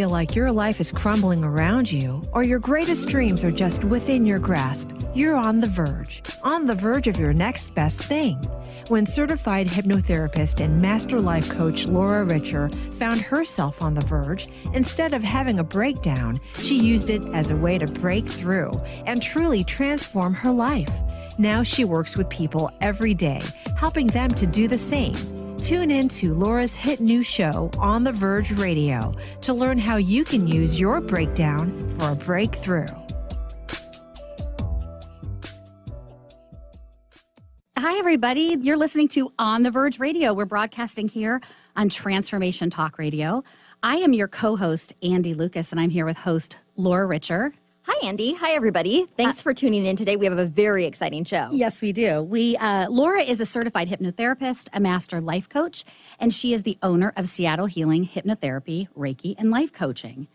Feel like your life is crumbling around you, or your greatest dreams are just within your grasp, you're on the verge of your next best thing. When certified hypnotherapist and master life coach Laura Richer found herself on the verge, instead of having a breakdown, she used it as a way to break through and truly transform her life. Now she works with people every day, helping them to do the same. Tune in to Laura's hit new show, On the Verge Radio, to learn how you can use your breakdown for a breakthrough. Hi, everybody. You're listening to On the Verge Radio. We're broadcasting here on Transformation Talk Radio. I am your co-host, Andy Lucas, and I'm here with host Laura Richer. Hi, Andy. Hi, everybody. Thanks for tuning in today. We have a very exciting show. Yes, we do. Laura is a certified hypnotherapist, a master life coach, and she is the owner of Seattle Healing Hypnotherapy, Reiki, and Life Coaching.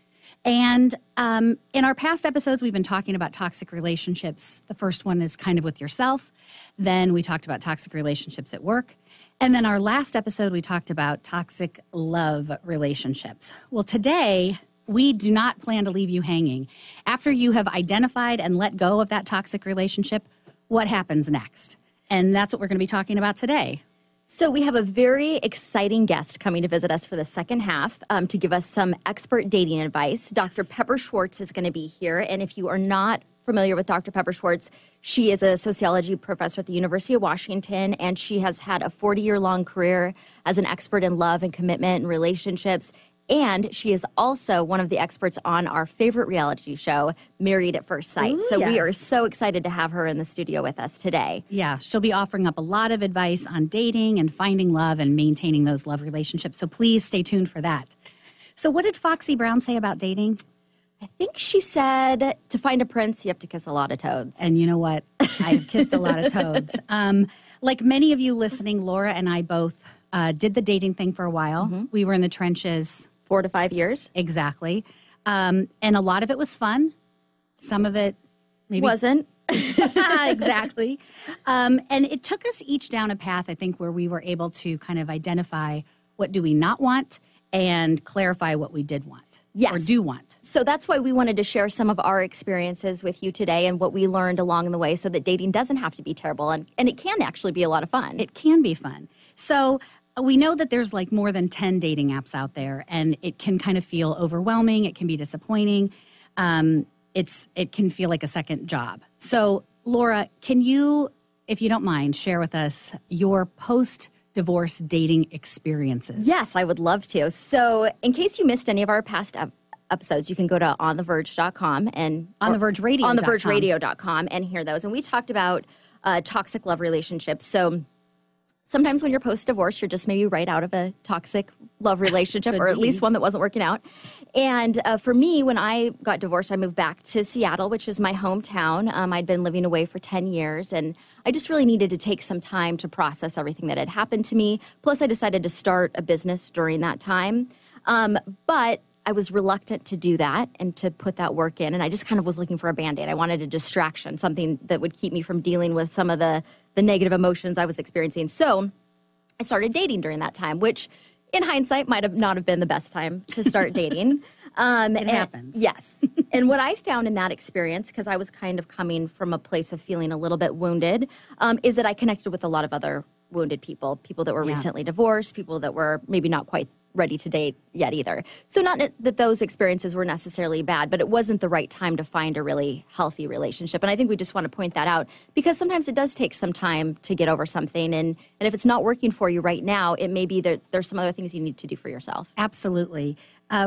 And in our past episodes, we've been talking about toxic relationships. The first one is kind of with yourself. Then we talked about toxic relationships at work. And then our last episode, we talked about toxic love relationships. Well, today, we do not plan to leave you hanging. After you have identified and let go of that toxic relationship, what happens next? And that's what we're going to be talking about today. So we have a very exciting guest coming to visit us for the second half to give us some expert dating advice. Dr. Pepper Schwartz is going to be here. And if you are not familiar with Dr. Pepper Schwartz, she is a sociology professor at the University of Washington, and she has had a 40-year-long career as an expert in love and commitment and relationships. And she is also one of the experts on our favorite reality show, Married at First Sight. Ooh, so yes. We are so excited to have her in the studio with us today. Yeah, she'll be offering up a lot of advice on dating and finding love and maintaining those love relationships. So please stay tuned for that. So what did Foxy Brown say about dating? I think she said to find a prince, you have to kiss a lot of toads. And you know what? I've kissed a lot of toads. Like many of you listening, Laura and I both did the dating thing for a while. Mm-hmm. We were in the trenches 4 to 5 years. Exactly. And a lot of it was fun. Some of it maybe wasn't. Exactly. And it took us each down a path, I think, where we were able to kind of identify what do we not want and clarify what we did want. Yes. Or do want. So that's why we wanted to share some of our experiences with you today and what we learned along the way so that dating doesn't have to be terrible. And it can actually be a lot of fun. It can be fun. So we know that there's like more than 10 dating apps out there, and it can kind of feel overwhelming. It can be disappointing. It can feel like a second job. So, Laura, can you, if you don't mind, share with us your post-divorce dating experiences? Yes, I would love to. So, in case you missed any of our past episodes, you can go to ontheverge.com and onthevergeradio.com and hear those. And we talked about toxic love relationships. So sometimes when you're post-divorce, you're just maybe right out of a toxic love relationship, or at least one that wasn't working out. And for me, when I got divorced, I moved back to Seattle, which is my hometown. I'd been living away for 10 years, and I just really needed to take some time to process everything that had happened to me. Plus, I decided to start a business during that time. But I was reluctant to do that and to put that work in, and I just kind of was looking for a Band-Aid. I wanted a distraction, something that would keep me from dealing with some of the negative emotions I was experiencing. So I started dating during that time, which in hindsight might have not have been the best time to start dating. It happens. Yes. And what I found in that experience, because I was kind of coming from a place of feeling a little bit wounded, is that I connected with a lot of other wounded people that were recently divorced, people that were maybe not quite ready to date yet either. So not that those experiences were necessarily bad, but it wasn't the right time to find a really healthy relationship. And I think we just want to point that out because sometimes it does take some time to get over something. And if it's not working for you right now, it may be that there's some other things you need to do for yourself. Absolutely.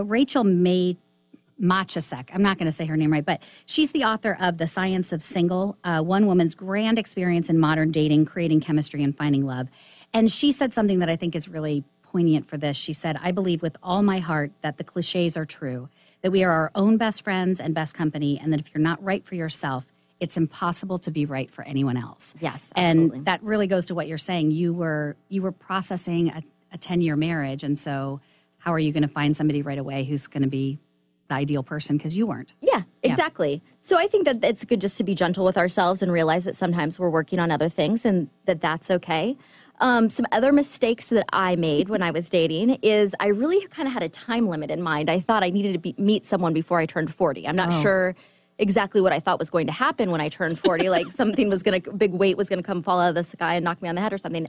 Rachel Machasek, I'm not going to say her name right, but she's the author of The Science of Single, One Woman's Grand Experience in Modern Dating, Creating Chemistry and Finding Love. And she said something that I think is really poignant for this. She said, I believe with all my heart that the cliches are true, that we are our own best friends and best company, and that if you're not right for yourself, it's impossible to be right for anyone else. Yes, absolutely. And that really goes to what you're saying. You were processing a 10-year marriage, and so how are you going to find somebody right away who's going to be the ideal person because you weren't? Yeah, exactly. Yeah. So I think that it's good just to be gentle with ourselves and realize that sometimes we're working on other things and that that's okay. Some other mistakes that I made when I was dating is I really kind of had a time limit in mind. I thought I needed to meet someone before I turned 40. I'm not sure exactly what I thought was going to happen when I turned 40. Like something was big weight was going to come fall out of the sky and knock me on the head or something.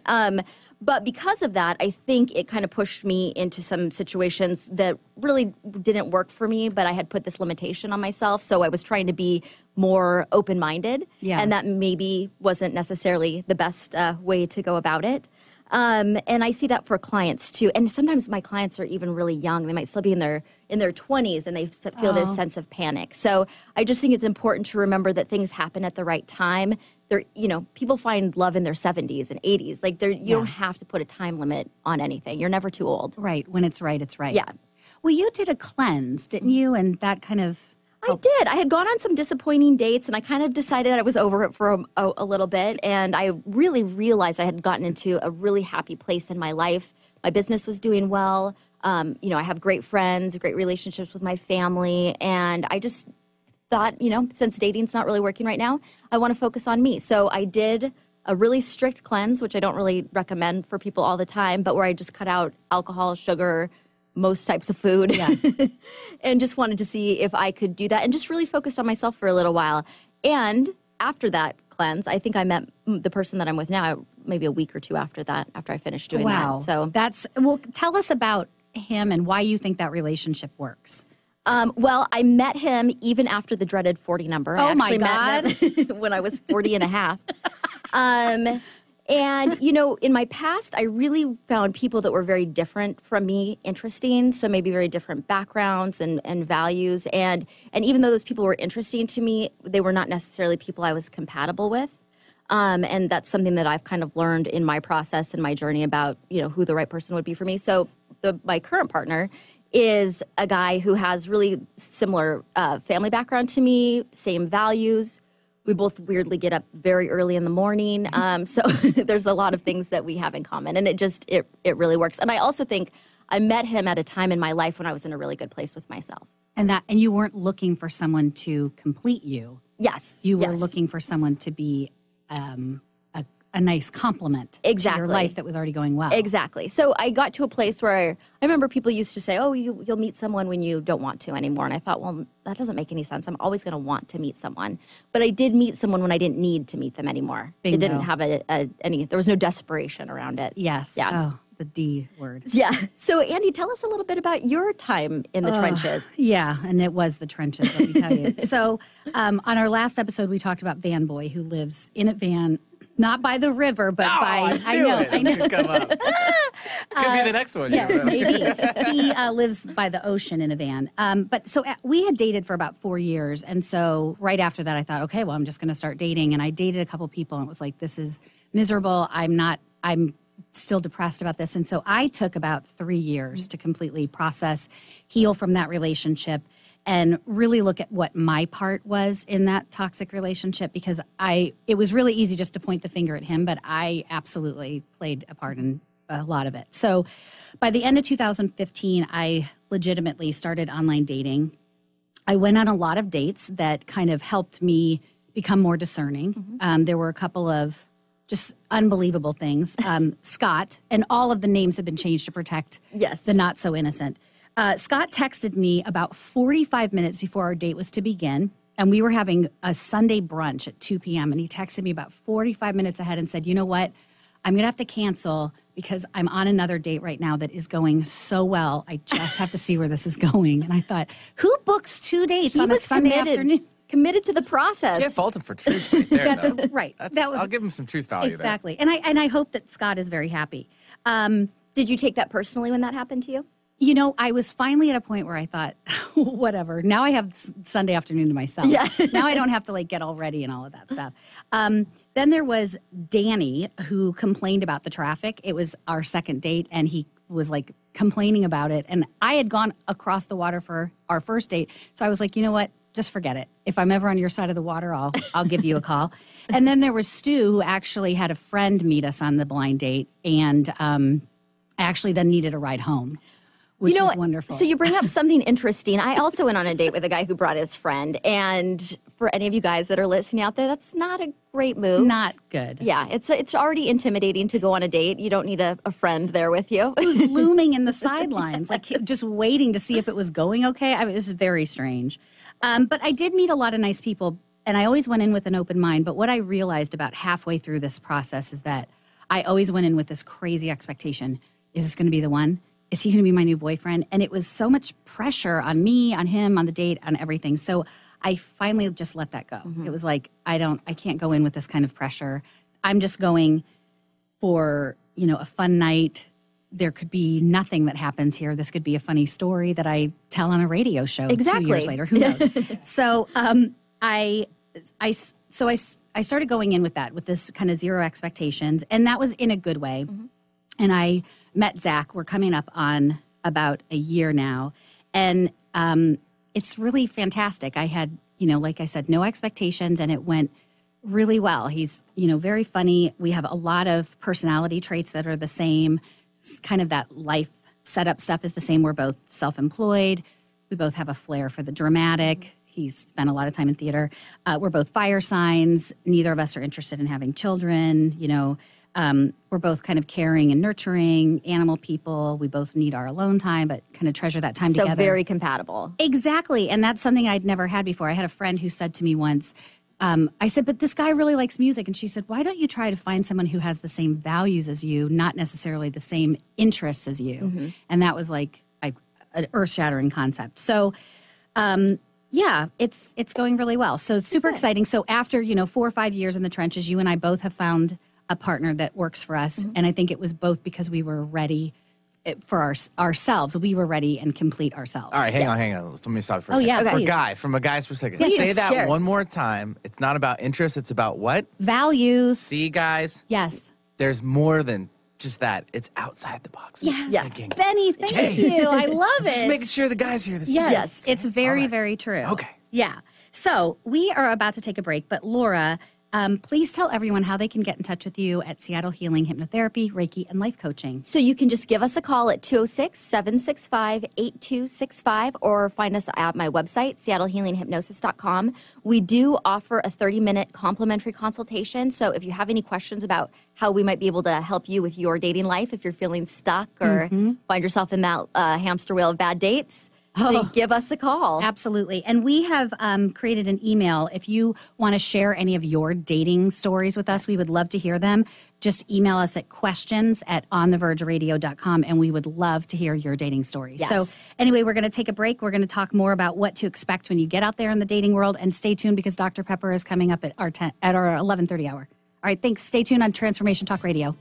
But because of that, I think it kind of pushed me into some situations that really didn't work for me, but I had put this limitation on myself. So I was trying to be more open-minded, and that maybe wasn't necessarily the best way to go about it. And I see that for clients too. And sometimes my clients are even really young. They might still be in their 20s and they feel this sense of panic. So I just think it's important to remember that things happen at the right time. People find love in their 70s and 80s. Like you don't have to put a time limit on anything. You're never too old. Right. When it's right, it's right. Yeah. Well, you did a cleanse, didn't you? And that kind of... I did. I had gone on some disappointing dates, and I kind of decided I was over it for a little bit, and I really realized I had gotten into a really happy place in my life. My business was doing well. I have great friends, great relationships with my family, and I just thought, since dating's not really working right now, I want to focus on me. So I did a really strict cleanse, which I don't really recommend for people all the time, but where I just cut out alcohol, sugar, most types of food, and just wanted to see if I could do that and just really focused on myself for a little while. And after that cleanse, I think I met the person that I'm with now maybe a week or two after that, after I finished doing that. So tell us about him and why you think that relationship works. Well, I met him even after the dreaded 40 number. Oh, my God. Met him when I was 40 and a half. And, in my past, I really found people that were very different from me interesting. So maybe very different backgrounds and values. And even though those people were interesting to me, they were not necessarily people I was compatible with. And that's something that I've kind of learned in my process and my journey about, who the right person would be for me. So my current partner is a guy who has really similar family background to me, same values. We both weirdly get up very early in the morning. So there's a lot of things that we have in common. And it really works. And I also think I met him at a time in my life when I was in a really good place with myself. And you weren't looking for someone to complete you. Yes. You were looking for someone to be a nice complement to your life that was already going well. Exactly. So I got to a place where I remember people used to say, oh, you'll meet someone when you don't want to anymore. And I thought, well, that doesn't make any sense. I'm always going to want to meet someone. But I did meet someone when I didn't need to meet them anymore. Bingo. It didn't have there was no desperation around it. Yes. Yeah. Oh, the D word. Yeah. So, Andy, tell us a little bit about your time in the trenches. Yeah, and it was the trenches, let me tell you. So on our last episode, we talked about Van Boy, who lives in a van, not by the river, but I know. It come up. Could be the next one. Yeah, maybe. He lives by the ocean in a van. But so we had dated for about 4 years. And so right after that, I thought, okay, well, I'm just going to start dating. And I dated a couple people and it was like, this is miserable. I'm still depressed about this. And so I took about 3 years to completely process, heal from that relationship, and really look at what my part was in that toxic relationship, because it was really easy just to point the finger at him, but I absolutely played a part in a lot of it. So by the end of 2015, I legitimately started online dating. I went on a lot of dates that kind of helped me become more discerning. Mm-hmm. There were a couple of just unbelievable things. Scott, and all of the names have been changed to protect the not so innocent. Scott texted me about 45 minutes before our date was to begin, and we were having a Sunday brunch at 2 p.m., and he texted me about 45 minutes ahead and said, you know what, I'm going to have to cancel because I'm on another date right now that is going so well. I just have to see where this is going. And I thought, who books 2 dates on a Sunday afternoon? Committed to the process. Can't fault him for truth right there. Right. I'll give him some truth value exactly. There. And I hope that Scott is very happy. Did you take that personally when that happened to you? You know, I was finally at a point where I thought, whatever. Now I have Sunday afternoon to myself. Yeah. Now I don't have to get all ready and all of that stuff. Then there was Danny, who complained about the traffic. It was our second date, and he was complaining about it. And I had gone across the water for our first date. So I was like, you know what? Just forget it. If I'm ever on your side of the water, I'll give you a call. And then there was Stu, who actually had a friend meet us on the blind date, and actually then needed a ride home. which was wonderful. So you bring up something interesting. I also went on a date with a guy who brought his friend. And for any of you guys that are listening out there, that's not a great move. Not good. Yeah, it's already intimidating to go on a date. You don't need a friend there with you. He was looming in the sidelines, like just waiting to see if it was going okay. I mean, it was very strange. But I did meet a lot of nice people, and I always went in with an open mind. But what I realized about halfway through this process is that I always went in with this crazy expectation. Is this going to be the one? Is he going to be my new boyfriend? And it was so much pressure on me, on him, on the date, on everything. So I finally just let that go. It was like, I can't go in with this kind of pressure. I'm just going for, a fun night. There could be nothing that happens here. This could be a funny story that I tell on a radio show 2 years later. Who knows? So I started going in with that, with this kind of zero expectations. And that was in a good way. And I met Zach. We're coming up on about a year now. And it's really fantastic. I had, like I said, no expectations, and it went really well. He's, very funny. We have a lot of personality traits that are the same. It's kind of that life setup stuff is the same. We're both self-employed. We both have a flair for the dramatic. He's spent a lot of time in theater. We're both fire signs. Neither of us are interested in having children, we're both kind of caring and nurturing animal people. We both need our alone time, but kind of treasure that time together. So very compatible. Exactly. And that's something I'd never had before. I had a friend who said to me once, I said, but this guy really likes music. And she said, why don't you try to find someone who has the same values as you, not necessarily the same interests as you? And that was like an earth-shattering concept. So, yeah, it's going really well. So super exciting. So after, 4 or 5 years in the trenches, you and I both have found a partner that works for us. And I think it was both because we were ready for ourselves. We were ready and complete ourselves. All right, hang on. Let me stop for a second. Yeah, from a guy's perspective, Please, say that share. one more time. It's not about interest. It's about what? Values. See, guys? Yes. There's more than just that. It's outside the box. Yes. Benny, thank you. I love it. Just making sure the guys hear this. Yes. It's very, very true. Okay. Yeah. So we are about to take a break, but Laura, please tell everyone how they can get in touch with you at Seattle Healing Hypnotherapy, Reiki, and Life Coaching. So you can just give us a call at 206-765-8265 or find us at my website, seattlehealinghypnosis.com. We do offer a 30-minute complimentary consultation. So if you have any questions about how we might be able to help you with your dating life, if you're feeling stuck or find yourself in that hamster wheel of bad dates, then give us a call. Absolutely. And we have created an email. If you want to share any of your dating stories with us, we would love to hear them. Just email us at questions@onthevergeradio.com, and we would love to hear your dating stories. Yes. So anyway, we're going to take a break. We're going to talk more about what to expect when you get out there in the dating world. And stay tuned because Dr. Pepper is coming up at our 11:30 hour. All right, thanks. Stay tuned on Transformation Talk Radio.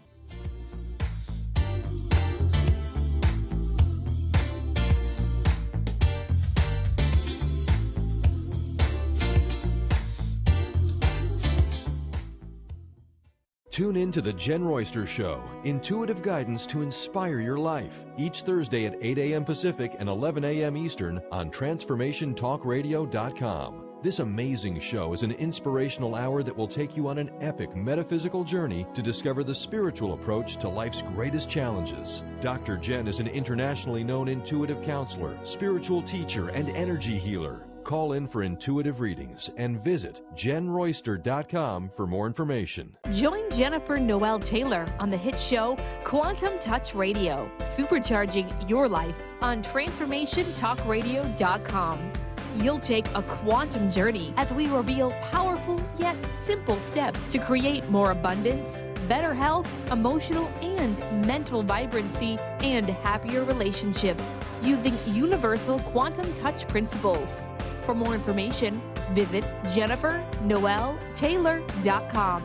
Tune in to The Jen Royster Show, intuitive guidance to inspire your life, each Thursday at 8 a.m. Pacific and 11 a.m. Eastern on TransformationTalkRadio.com. This amazing show is an inspirational hour that will take you on an epic metaphysical journey to discover the spiritual approach to life's greatest challenges. Dr. Jen is an internationally known intuitive counselor, spiritual teacher, and energy healer. Call in for intuitive readings and visit jenroyster.com for more information. Join Jennifer Noel Taylor on the hit show Quantum Touch Radio, supercharging your life on TransformationTalkRadio.com. You'll take a quantum journey as we reveal powerful yet simple steps to create more abundance, better health, emotional and mental vibrancy, and happier relationships using universal quantum touch principles. For more information, visit jennifernoeltaylor.com.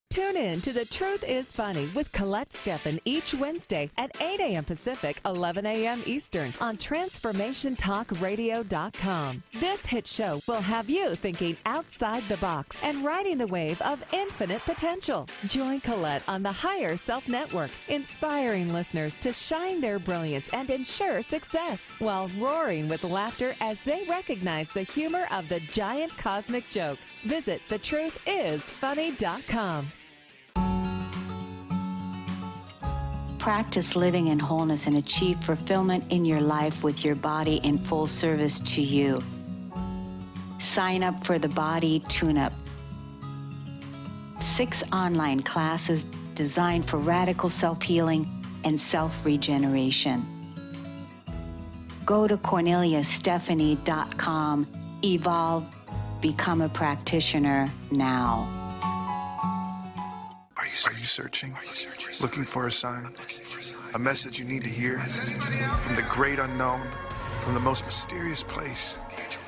Tune in to The Truth is Funny with Colette Steffen each Wednesday at 8 a.m. Pacific, 11 a.m. Eastern on TransformationTalkRadio.com. This hit show will have you thinking outside the box and riding the wave of infinite potential. Join Colette on the Higher Self Network, inspiring listeners to shine their brilliance and ensure success while roaring with laughter as they recognize the humor of the giant cosmic joke. Visit thetruthisfunny.com. practice living in wholeness and achieve fulfillment in your life with your body in full service to you. Sign up for the Body Tune-Up. 6 online classes designed for radical self-healing and self-regeneration. Go to CorneliaStephanie.com. Evolve. Become a practitioner now. Are you searching? Looking for a sign? A message you need to hear? From the great unknown? From the most mysterious place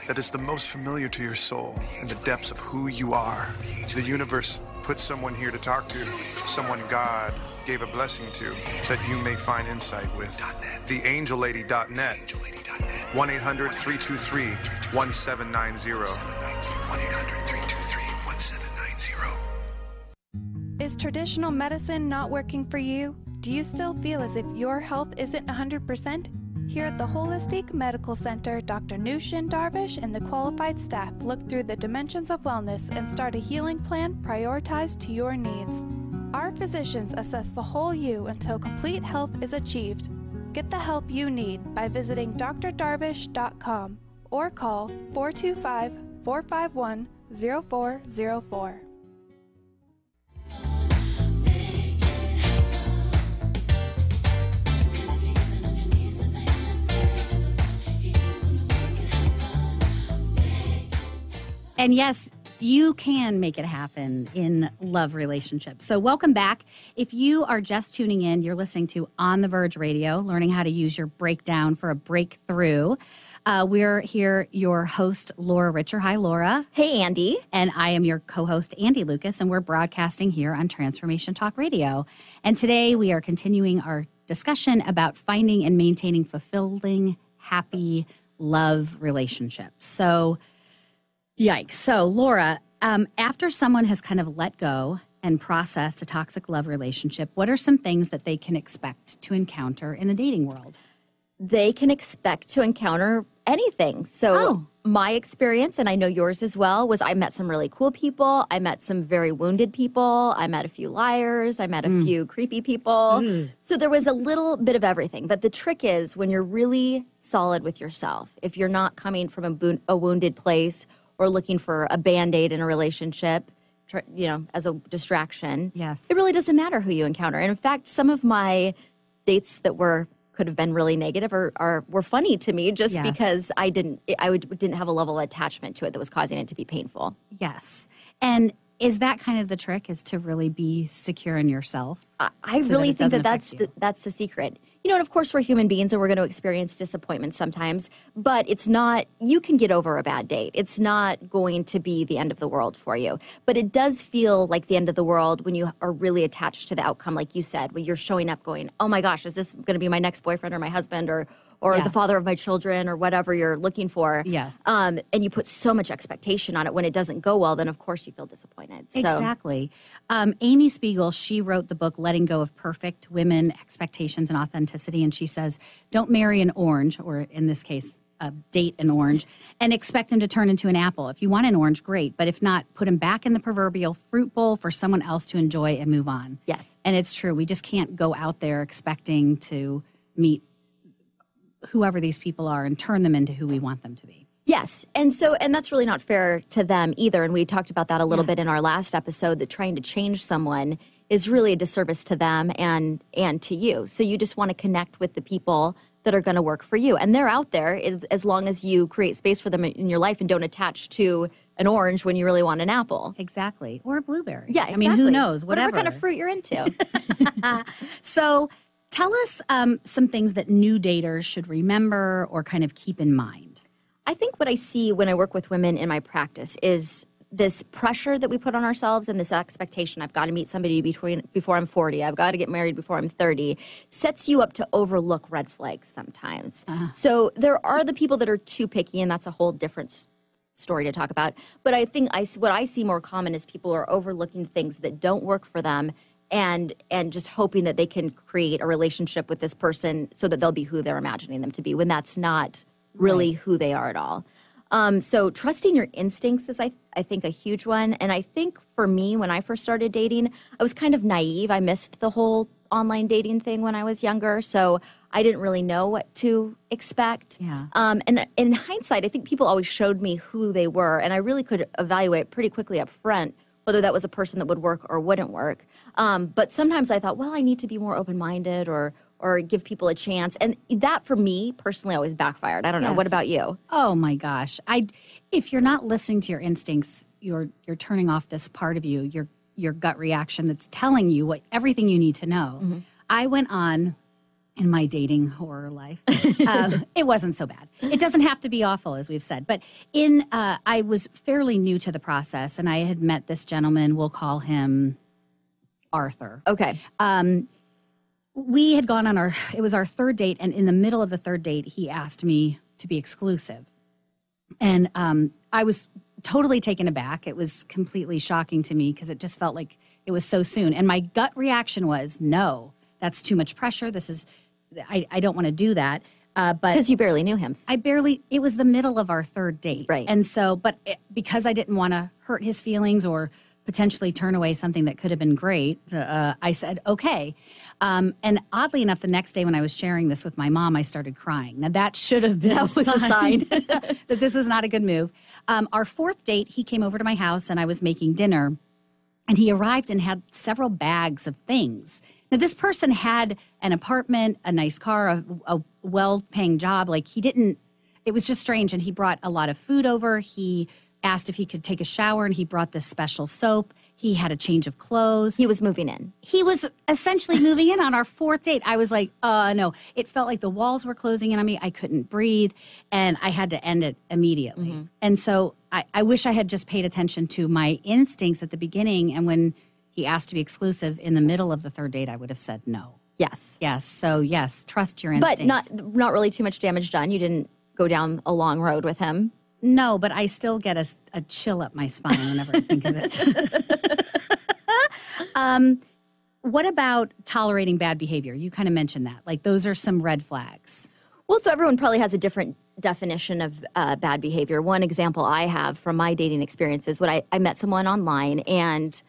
that is the most familiar to your soul in the depths of who you are? The universe put someone here to talk to, someone God gave a blessing to, that you may find insight with. TheAngelLady.net. 1-800-323-1790. 1-800-323-1790. Is traditional medicine not working for you? Do you still feel as if your health isn't 100%? Here at the Holistic Medical Center, Dr. Nushin Darvish and the qualified staff look through the dimensions of wellness and start a healing plan prioritized to your needs. Our physicians assess the whole you until complete health is achieved. Get the help you need by visiting drdarvish.com or call 425-451-0404. And yes, you can make it happen in love relationships. So welcome back. If you are just tuning in, you're listening to On the Verge Radio, learning how to use your breakdown for a breakthrough. We're here, your host, Laura Richer. Hi, Laura. Hey, Andy. And I am your co-host, Andy Lucas, and we're broadcasting here on Transformation Talk Radio. And today we are continuing our discussion about finding and maintaining fulfilling, happy love relationships. So, yikes. So, Laura, after someone has kind of let go and processed a toxic love relationship, what are some things that they can expect to encounter in the dating world? They can expect to encounter anything. So my experience, and I know yours as well, was I met some really cool people. I met some very wounded people. I met a few liars. I met a few creepy people. So there was a little bit of everything. But the trick is when you're really solid with yourself, if you're not coming from a wounded place or looking for a Band-Aid in a relationship, you know, as a distraction, it really doesn't matter who you encounter. And in fact, some of my dates that could have been really negative were funny to me just because I didn't have a level of attachment to it that was causing it to be painful. Yes. And is that kind of the trick, is to really be secure in yourself? I really think that's the secret. You know, and of course we're human beings and we're going to experience disappointment sometimes, but it's not, you can get over a bad date. It's not going to be the end of the world for you. But it does feel like the end of the world when you are really attached to the outcome, like you said, when you're showing up going, oh my gosh, is this going to be my next boyfriend or my husband or the father of my children or whatever you're looking for. And you put so much expectation on it. When it doesn't go well, then of course you feel disappointed. Exactly. Amy Spiegel, she wrote the book Letting Go of Perfect Women, Expectations and Authenticity. And she says, don't marry an orange, or in this case, date an orange, and expect him to turn into an apple. If you want an orange, great. But if not, put him back in the proverbial fruit bowl for someone else to enjoy and move on. Yes. And it's true. We just can't go out there expecting to meet whoever these people are and turn them into who we want them to be. Yes. And that's really not fair to them either. And we talked about that a little bit in our last episode, that trying to change someone is really a disservice to them and to you. So you just want to connect with the people that are going to work for you. And they're out there as long as you create space for them in your life and don't attach to an orange when you really want an apple. Exactly. Or a blueberry. Yeah, exactly. I mean, who knows? Whatever kind of fruit you're into. So tell us some things that new daters should remember or kind of keep in mind. I think what I see when I work with women in my practice is this pressure that we put on ourselves and this expectation, I've got to meet somebody before I'm 40, I've got to get married before I'm 30, sets you up to overlook red flags sometimes. So there are the people that are too picky, and that's a whole different story to talk about. But I think what I see more common is people are overlooking things that don't work for them and just hoping that they can create a relationship with this person so that they'll be who they're imagining them to be, when that's not really who they are at all. So trusting your instincts is, I think, a huge one. And I think for me, when I first started dating, I was kind of naive. I missed the whole online dating thing when I was younger, so I didn't really know what to expect. Yeah. And in hindsight, I think people always showed me who they were, and I really could evaluate pretty quickly up front whether that was a person that would work or wouldn't work. But sometimes I thought, well, I need to be more open-minded or give people a chance. And that, for me, personally, always backfired. I don't know. What about you? Oh, my gosh. If you're not listening to your instincts, you're turning off this part of you, your gut reaction that's telling you everything you need to know. Mm-hmm. I went on in my dating horror life. It wasn't so bad. It doesn't have to be awful, as we've said. But I was fairly new to the process, and I had met this gentleman. We'll call him Arthur. Okay. We had gone on it was our third date, and in the middle of the third date, he asked me to be exclusive. And I was totally taken aback. It was completely shocking to me because it just felt like it was so soon. And my gut reaction was, no, that's too much pressure. I don't want to do that. But because you barely knew him. It was the middle of our third date. Right. And so, because I didn't want to hurt his feelings or potentially turn away something that could have been great, I said, okay. And oddly enough, the next day when I was sharing this with my mom, I started crying. Now, that should have been a sign that this was not a good move. Our fourth date, he came over to my house, and I was making dinner, and he arrived and had several bags of things. Now, this person had an apartment, a nice car, a well-paying job. It was just strange, and he brought a lot of food over. He asked if he could take a shower, and he brought this special soap. He had a change of clothes. He was moving in. He was essentially moving in on our fourth date. I was like, no. It felt like the walls were closing in on me. I couldn't breathe, and I had to end it immediately. Mm-hmm. And so I wish I had just paid attention to my instincts at the beginning, and when he asked to be exclusive in the middle of the third date, I would have said no. Yes. Yes. So, yes, trust your instincts. But not really too much damage done. You didn't go down a long road with him. No, but I still get a chill up my spine whenever I think of it. What about tolerating bad behavior? You kind of mentioned that. Like, those are some red flags. Well, so everyone probably has a different definition of bad behavior. One example I have from my dating experience is when I met someone online, and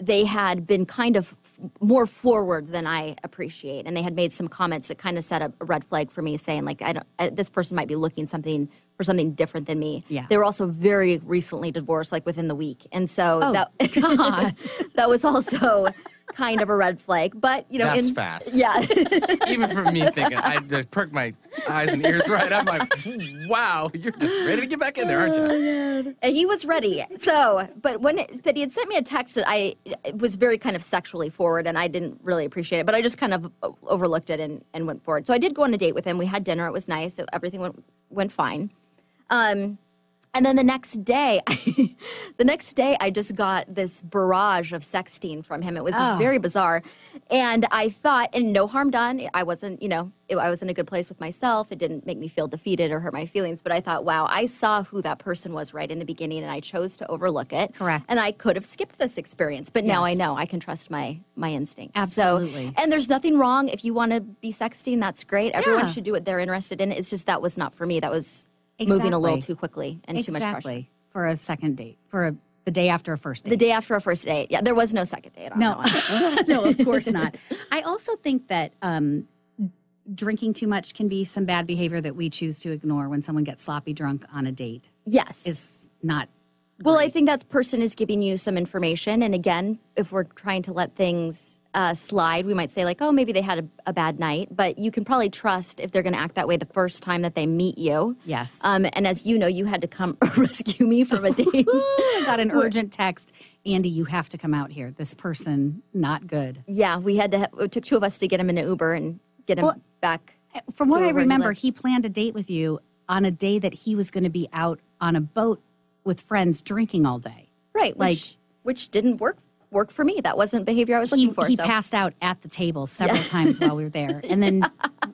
they had been kind of more forward than I appreciate. And they had made some comments that kind of set up a red flag for me, saying, like, this person might be looking for something different than me. Yeah. They were also very recently divorced, like within the week. And so God. that was also kind of a red flag. But, that's fast. Yeah. Even for me thinking, I just perk my eyes and ears right. I'm like, wow, you're just ready to get back in there, aren't you? And he was ready. So, but he had sent me a text that it was very kind of sexually forward, and I didn't really appreciate it. But I just kind of overlooked it and went forward. So I did go on a date with him. We had dinner. It was nice. Everything went fine. And then the next day, I just got this barrage of sexting from him. It was very bizarre. And I thought, and no harm done. I wasn't, I was in a good place with myself. It didn't make me feel defeated or hurt my feelings. But I thought, wow, I saw who that person was right in the beginning, and I chose to overlook it. Correct. And I could have skipped this experience. But now I know I can trust my instincts. Absolutely. So, and there's nothing wrong. If you want to be sexting, that's great. Everyone should do what they're interested in. It's just that was not for me. That was moving a little too quickly and too much pressure. Exactly. For a second date. The day after a first date. The day after a first date. Yeah, there was no second date. No, no, of course not. I also think that drinking too much can be some bad behavior that we choose to ignore when someone gets sloppy drunk on a date. Yes. Is not great. Well, I think that person is giving you some information. And again, if we're trying to let things slide, we might say, like, oh, maybe they had a bad night. But you can probably trust if they're going to act that way the first time that they meet you. Yes. And as you know, you had to come rescue me from a date. I got an urgent text. Andy, you have to come out here. This person, not good. Yeah, we had to. It took two of us to get him in an Uber and get him back. From what I remember, he planned a date with you on a day that he was going to be out on a boat with friends drinking all day. Right, which didn't work for me. That wasn't behavior I was looking for. He passed out at the table several times while we were there, and then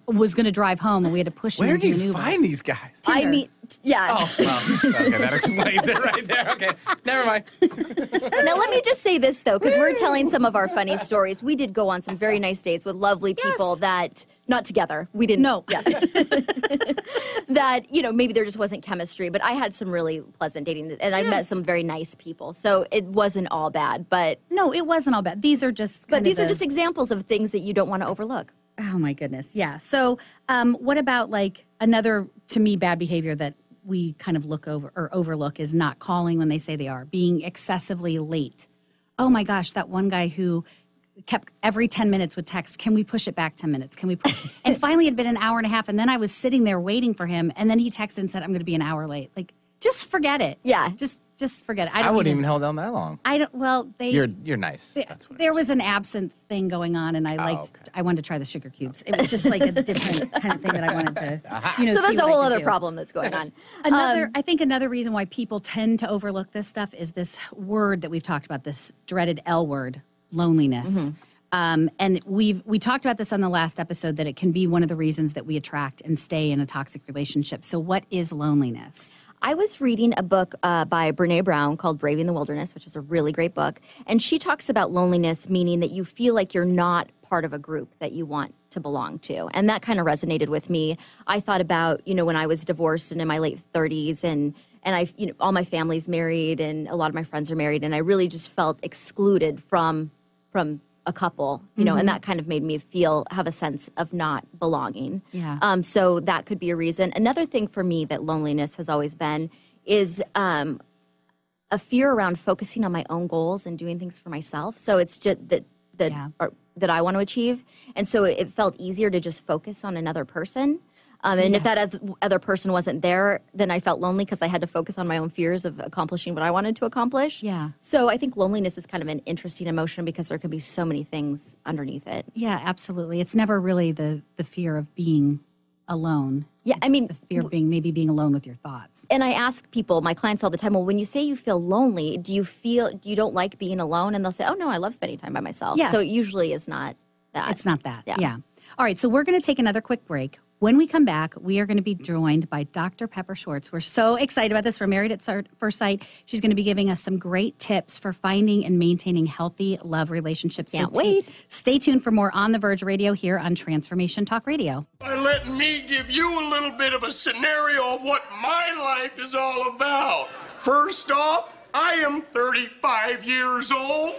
was going to drive home, and we had to push him into an Uber. Where do you find these guys? I mean, Yeah. Oh, well, okay, that explains it right there. Okay, never mind. Now, let me just say this, though, because we're telling some of our funny stories. We did go on some very nice dates with lovely people that, not together, we didn't. No. Yeah. That, maybe there just wasn't chemistry, but I had some really pleasant dating, and I met some very nice people. So it wasn't all bad, but. No, it wasn't all bad. These are just But these are just examples of things that you don't want to overlook. Oh, my goodness. Yeah. So what about like another, to me, bad behavior that we kind of overlook is not calling when they say they are, being excessively late. Oh, my gosh, that one guy who kept every 10 minutes would text, can we push it back 10 minutes? Can we push? And finally it'd been an hour and a half. And then I was sitting there waiting for him. And then he texted and said, I'm going to be an hour late. Like, just forget it. Yeah. Just forget it. I wouldn't even hold on that long. I don't. Well, You're nice. That's what there was an absent thing going on, and I wanted to try the sugar cubes. It was just like a different kind of thing that I wanted to. So that's a whole other problem that's going on. I think another reason why people tend to overlook this stuff is this word that we've talked about, this dreaded L word, loneliness. And we talked about this on the last episode, that it can be one of the reasons that we attract and stay in a toxic relationship. So what is loneliness? I was reading a book by Brene Brown called Braving the Wilderness, which is a really great book. And she talks about loneliness, meaning that you feel like you're not part of a group that you want to belong to. And that kind of resonated with me. I thought about, when I was divorced and in my late 30s and I, all my family's married and a lot of my friends are married. And I really just felt excluded from a couple, and that kind of made me have a sense of not belonging. Yeah. So that could be a reason. Another thing for me that loneliness has always been is a fear around focusing on my own goals and doing things for myself. So it's just that I want to achieve. And so it felt easier to just focus on another person. And if that other person wasn't there, then I felt lonely because I had to focus on my own fears of accomplishing what I wanted to accomplish. Yeah. So I think loneliness is kind of an interesting emotion because there can be so many things underneath it. Yeah, absolutely. It's never really the fear of being alone. Yeah, it's the fear of being alone with your thoughts. And I ask people, my clients all the time, well, when you say you feel lonely, do you don't like being alone? And they'll say, oh, no, I love spending time by myself. Yeah. So it usually is not that. It's not that. Yeah. All right, so we're going to take another quick break. When we come back, we are going to be joined by Dr. Pepper Schwartz. We're so excited about this. We're Married at First Sight. She's going to be giving us some great tips for finding and maintaining healthy love relationships. Can't wait. Stay tuned for more On the Verge Radio here on Transformation Talk Radio. By letting me give you a little bit of a scenario of what my life is all about. First off, I am 35 years old.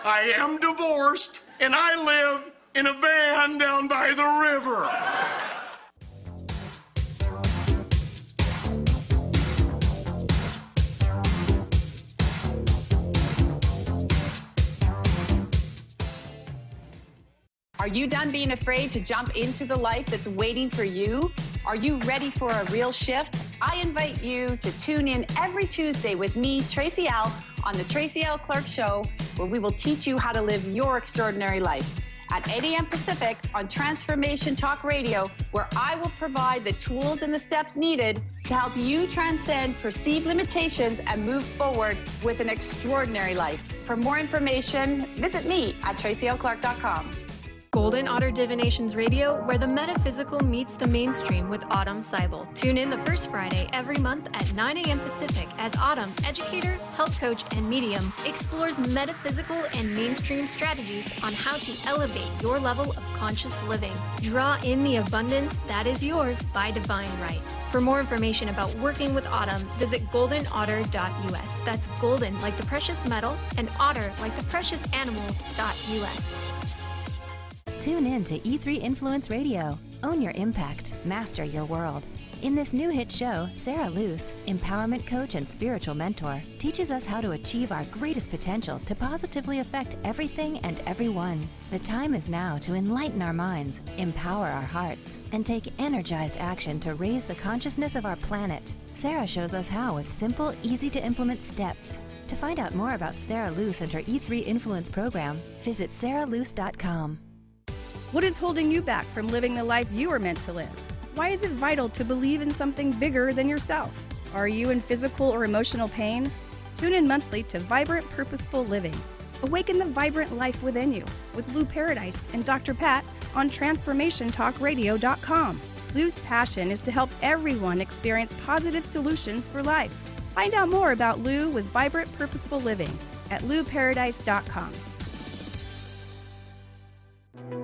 I am divorced, and I live in a van down by the river. Are you done being afraid to jump into the life that's waiting for you? Are you ready for a real shift? I invite you to tune in every Tuesday with me, Tracy L., on the Tracy L. Clark Show, where we will teach you how to live your extraordinary life. At 8 a.m. Pacific on Transformation Talk Radio, where I will provide the tools and the steps needed to help you transcend perceived limitations and move forward with an extraordinary life. For more information, visit me at tracylclark.com. Golden Otter Divinations Radio, where the metaphysical meets the mainstream with Autumn Seibel. Tune in the first Friday every month at 9 a.m. Pacific as Autumn, educator, health coach, and medium, explores metaphysical and mainstream strategies on how to elevate your level of conscious living. Draw in the abundance that is yours by divine right. For more information about working with Autumn, visit goldenotter.us. That's golden like the precious metal and otter like the precious animal.us. Tune in to E3 Influence Radio. Own your impact, master your world. In this new hit show, Sarah Luce, empowerment coach and spiritual mentor, teaches us how to achieve our greatest potential to positively affect everything and everyone. The time is now to enlighten our minds, empower our hearts, and take energized action to raise the consciousness of our planet. Sarah shows us how with simple, easy-to-implement steps. To find out more about Sarah Luce and her E3 Influence program, visit sarahluce.com. What is holding you back from living the life you are meant to live? Why is it vital to believe in something bigger than yourself? Are you in physical or emotional pain? Tune in monthly to Vibrant Purposeful Living. Awaken the vibrant life within you with Lou Paradise and Dr. Pat on TransformationTalkRadio.com. Lou's passion is to help everyone experience positive solutions for life. Find out more about Lou with Vibrant Purposeful Living at louparadise.com.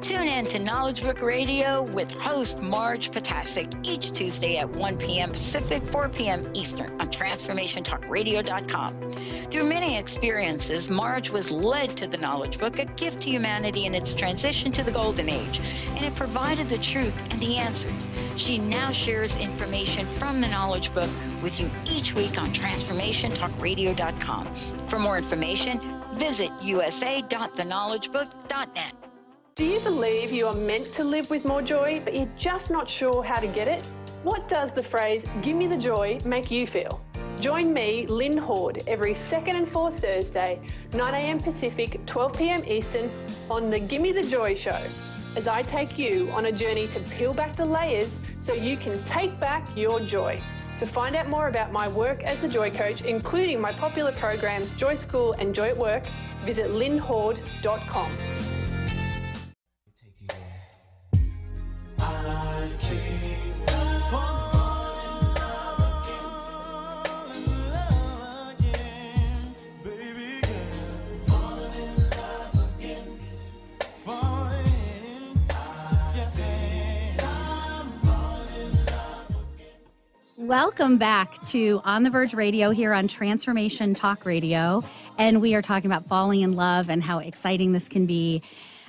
Tune in to Knowledge Book Radio with host Marge Potasic each Tuesday at 1 p.m. Pacific, 4 p.m. Eastern on TransformationTalkRadio.com. Through many experiences, Marge was led to the Knowledge Book, a gift to humanity in its transition to the Golden Age, and it provided the truth and the answers. She now shares information from the Knowledge Book with you each week on TransformationTalkRadio.com. For more information, visit usa.theknowledgebook.net. Do you believe you are meant to live with more joy, but you're just not sure how to get it? What does the phrase, "give me the joy," make you feel? Join me, Lynn Horde, every second and fourth Thursday, 9 a.m. Pacific, 12 p.m. Eastern, on the Give Me the Joy Show, as I take you on a journey to peel back the layers so you can take back your joy. To find out more about my work as the Joy Coach, including my popular programs Joy School and Joy at Work, visit lynnhorde.com. Welcome back to On the Verge Radio here on Transformation Talk Radio. And we are talking about falling in love and how exciting this can be.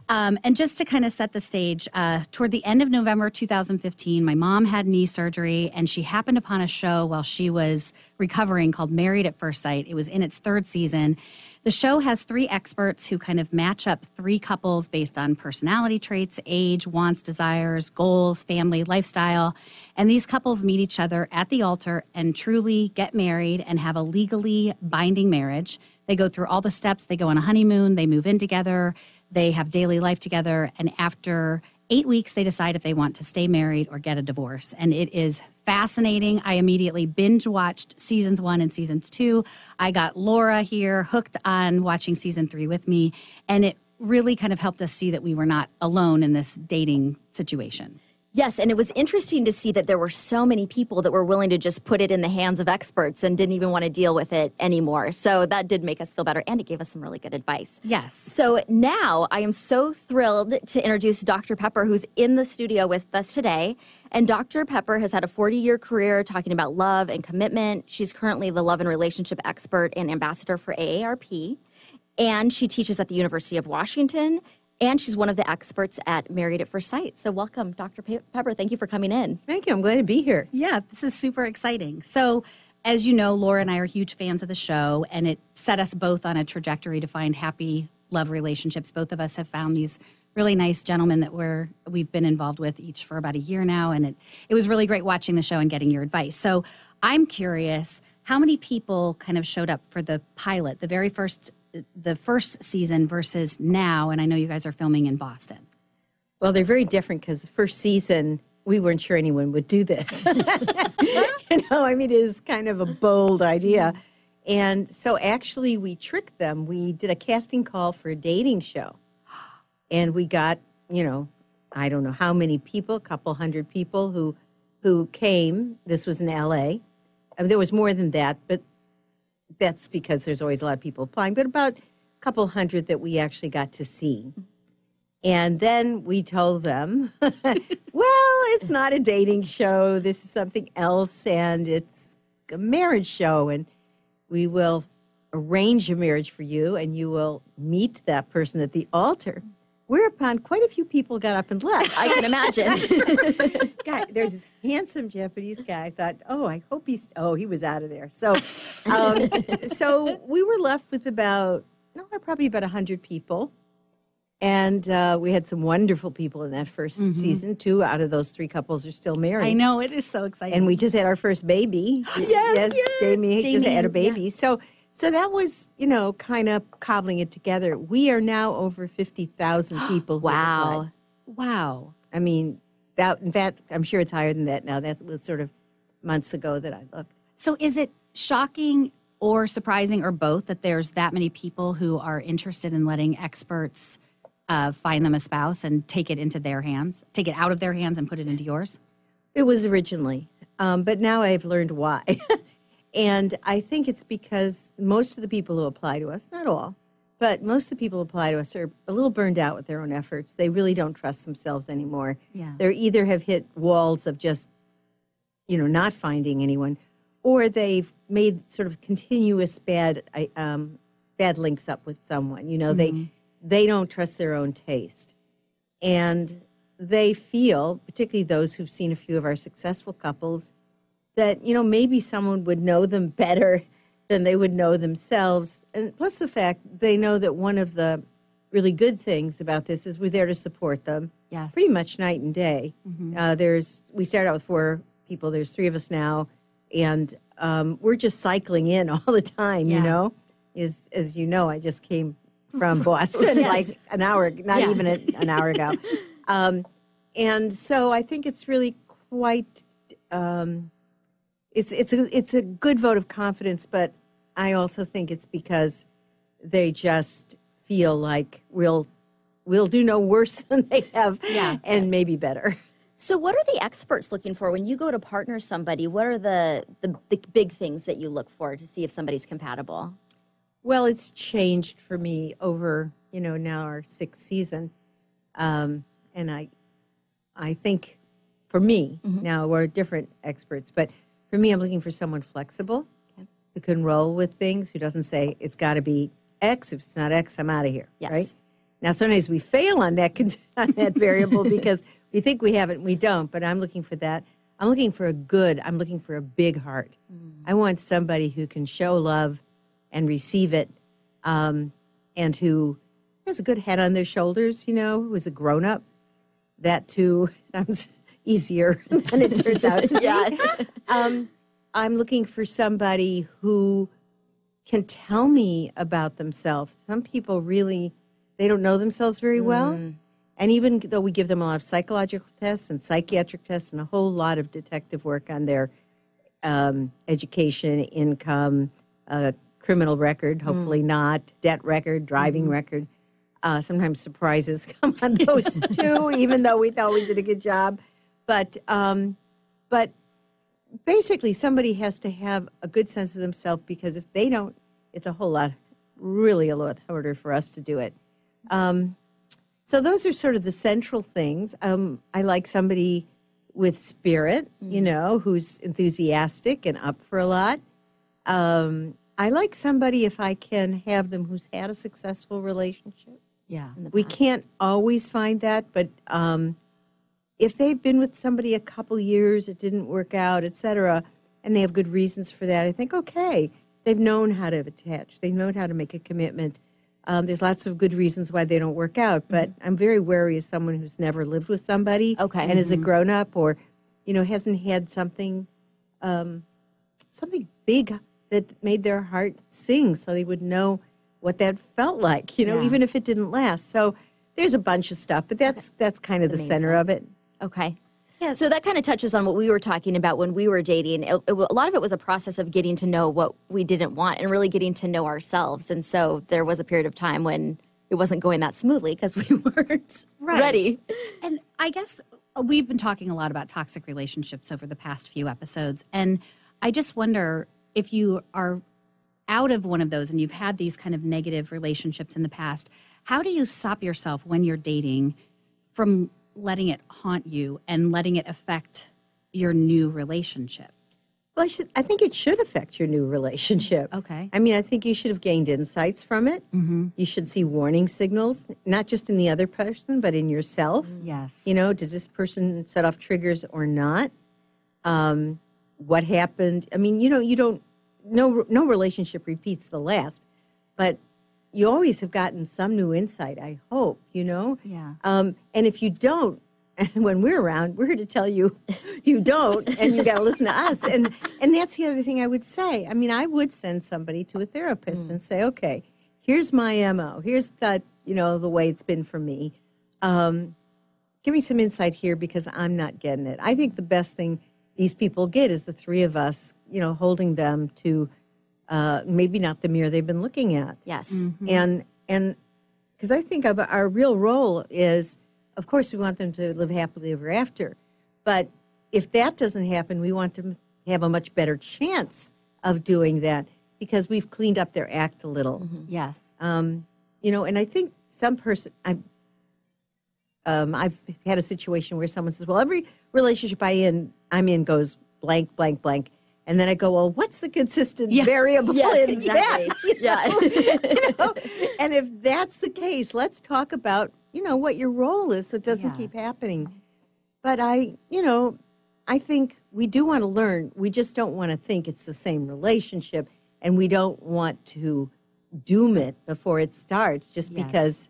And just to kind of set the stage, toward the end of November 2015, my mom had knee surgery, and she happened upon a show while she was recovering called Married at First Sight. It was in its third season. The show has 3 experts who kind of match up 3 couples based on personality traits, age, wants, desires, goals, family, lifestyle. And these couples meet each other at the altar and truly get married and have a legally binding marriage. They go through all the steps. They go on a honeymoon. They move in together. They have daily life together. And after 8 weeks, they decide if they want to stay married or get a divorce. And it is fascinating. I immediately binge watched seasons 1 and seasons 2. I got Laura here hooked on watching season 3 with me. And it really kind of helped us see that we were not alone in this dating situation. Yes, and it was interesting to see that there were so many people that were willing to just put it in the hands of experts and didn't even want to deal with it anymore. So that did make us feel better, and it gave us some really good advice. Yes. So now I am so thrilled to introduce Dr. Pepper, who's in the studio with us today. And Dr. Pepper has had a 40-year career talking about love and commitment. She's currently the love and relationship expert and ambassador for AARP. And she teaches at the University of Washington. And she's one of the experts at Married at First Sight. So welcome, Dr. Pepper. Thank you for coming in. Thank you. I'm glad to be here. Yeah, this is super exciting. So as you know, Laura and I are huge fans of the show, and it set us both on a trajectory to find happy love relationships. Both of us have found these really nice gentlemen that we've been involved with each for about a year now, and it was really great watching the show and getting your advice. So I'm curious, how many people kind of showed up for the pilot, the first season versus now? And I know you guys are filming in Boston. Well, they're very different because the first season, we weren't sure anyone would do this. It is kind of a bold idea. And so actually we tricked them. We did a casting call for a dating show. And we got, I don't know how many people, a couple hundred people who came. This was in L.A. There was more than that, but that's because there's always a lot of people applying, but about a couple hundred that we actually got to see. And then we told them, well, it's not a dating show. This is something else, and it's a marriage show, and we will arrange a marriage for you, and you will meet that person at the altar. Whereupon quite a few people got up and left. I can imagine. God, there's this handsome Japanese guy. I thought, I hope he was out of there. So so we were left with probably about 100 people. And we had some wonderful people in that first season. 2 out of those 3 couples are still married. I know, it is so exciting. And we just had our first baby. Yes, Jamie just had a baby. Yeah. So that was, kind of cobbling it together. We are now over 50,000 people. Wow. Wow. I mean, that I'm sure it's higher than that now. That was sort of months ago that I looked. So is it shocking or surprising or both that there's that many people who are interested in letting experts find them a spouse and take it out of their hands and put it into yours? It was originally, but now I've learned why. And I think it's because most of the people who apply to us, not all, but most of the people who apply to us are a little burned out with their own efforts. They really don't trust themselves anymore. Yeah. They either have hit walls of just, not finding anyone, or they've made sort of continuous bad links up with someone. They don't trust their own taste. And they feel, particularly those who've seen a few of our successful couples, that, maybe someone would know them better than they would know themselves. And plus the fact they know that one of the really good things about this is we're there to support them. Yes. Pretty much night and day. Mm-hmm. We started out with 4 people. There's 3 of us now. And we're just cycling in all the time, As you know, I just came from Boston like an hour, not even an hour ago. And so I think it's really quite... It's a good vote of confidence, but I also think it's because they just feel like we'll do no worse than they have, and maybe better. So what are the experts looking for when you go to partner somebody? What are the big things that you look for to see if somebody's compatible? Well, it's changed for me over, now our 6th season. And I think for me, now we're different experts, but for me, I'm looking for someone flexible who can roll with things, who doesn't say, it's got to be X. If it's not X, I'm out of here, right? Now, sometimes we fail on that variable because we think we have it and we don't, but I'm looking for that. I'm looking for a big heart. I want somebody who can show love and receive it, and who has a good head on their shoulders, who is a grown-up. That, too, sounds easier than it turns out to be. I'm looking for somebody who can tell me about themselves. Some people really, they don't know themselves very well. And even though we give them a lot of psychological tests and psychiatric tests and a whole lot of detective work on their education, income, criminal record, hopefully not, debt record, driving record, sometimes surprises come on those too, even though we thought we did a good job. But basically, somebody has to have a good sense of themselves, because if they don't, it's a lot harder for us to do it. So those are sort of the central things. I like somebody with spirit, who's enthusiastic and up for a lot. I like somebody, if I can have them, who's had a successful relationship. Yeah. We can't always find that, but if they've been with somebody a couple years, it didn't work out, et cetera, and they have good reasons for that, I think, okay, they've known how to attach. They've known how to make a commitment. There's lots of good reasons why they don't work out, but I'm very wary of someone who's never lived with somebody and is a grown-up, or, hasn't had something big that made their heart sing, so they would know what that felt like, even if it didn't last. So there's a bunch of stuff, but that's kind of the center of it. Okay. Yeah. So that kind of touches on what we were talking about when we were dating. A lot of it was a process of getting to know what we didn't want and really getting to know ourselves. And so there was a period of time when it wasn't going that smoothly because we weren't ready. And I guess we've been talking a lot about toxic relationships over the past few episodes. And I just wonder if you are out of one of those and you've had these kind of negative relationships in the past, how do you stop yourself when you're dating from letting it haunt you and letting it affect your new relationship? Well, I think it should affect your new relationship. Okay. I mean, I think you should have gained insights from it. You should see warning signals, not just in the other person, but in yourself. Yes. Does this person set off triggers or not? What happened? I mean, no relationship repeats the last, but you always have gotten some new insight, I hope, Yeah. And if you don't, when we're around, we're here to tell you you don't, and you got to listen to us. And that's the other thing I would say. I mean, I would send somebody to a therapist and say, okay, here's my MO. Here's the way it's been for me. Give me some insight here because I'm not getting it. I think the best thing these people get is the 3 of us, holding them to maybe not the mirror they've been looking at. Yes. And because I think our real role is, of course, we want them to live happily ever after, but if that doesn't happen, we want to have a much better chance of doing that because we've cleaned up their act a little. Mm-hmm. Yes. And I think some person, I've had a situation where someone says, well, every relationship I'm in goes blank, blank, blank. And then I go, well, what's the consistent variable in that? And if that's the case, let's talk about, what your role is so it doesn't keep happening. But I think we do want to learn. We just don't want to think it's the same relationship, and we don't want to doom it before it starts just because,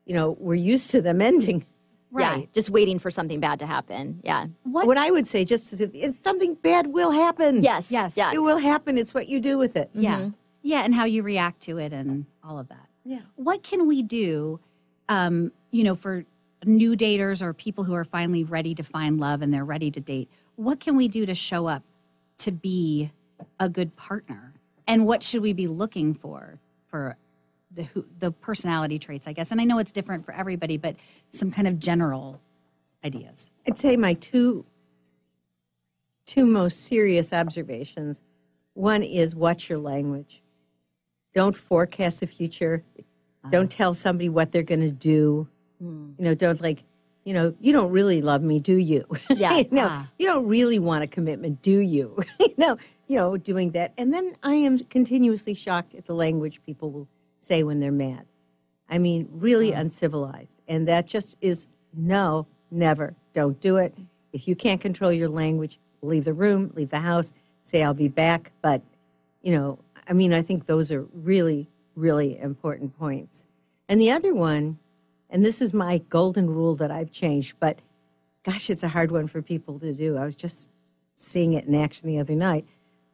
we're used to them ending. Right. Yeah, just waiting for something bad to happen. Yeah. What I would say, just as if something bad will happen. Yes. Yes. Yeah. It will happen. It's what you do with it. Yeah. Mm-hmm. Yeah, and how you react to it and all of that. Yeah. What can we do, for new daters or people who are finally ready to find love and they're ready to date? What can we do to show up to be a good partner? And what should we be looking for the personality traits, I guess? And I know it's different for everybody, but some kind of general ideas. I'd say my two most serious observations. One is watch your language. Don't forecast the future. Don't tell somebody what they're going to do. Don't you don't really love me, do you? Yeah. You don't really want a commitment, do you? Doing that. And then I am continuously shocked at the language people will say when they're mad. I mean, really uncivilized. And that just is no, never, don't do it. If you can't control your language, leave the room, leave the house, say I'll be back. But, I think those are really, really important points. And the other one, and this is my golden rule that I've changed, but gosh, it's a hard one for people to do. I was just seeing it in action the other night,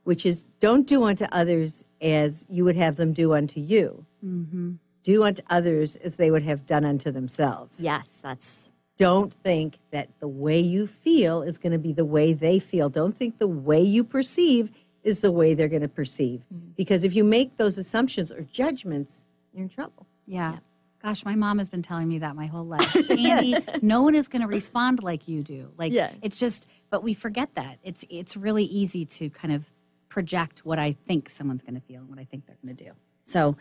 which is don't do unto others as you would have them do unto you. Mm-hmm. Do unto others as they would have done unto themselves. Yes, that's... Don't think that the way you feel is going to be the way they feel. Don't think the way you perceive is the way they're going to perceive. Mm-hmm. Because if you make those assumptions or judgments, you're in trouble. Yeah. Gosh, my mom has been telling me that my whole life. Andy, no one is going to respond like you do. It's just, but we forget that. It's really easy to kind of project what I think someone's going to feel and what I think they're going to do. So,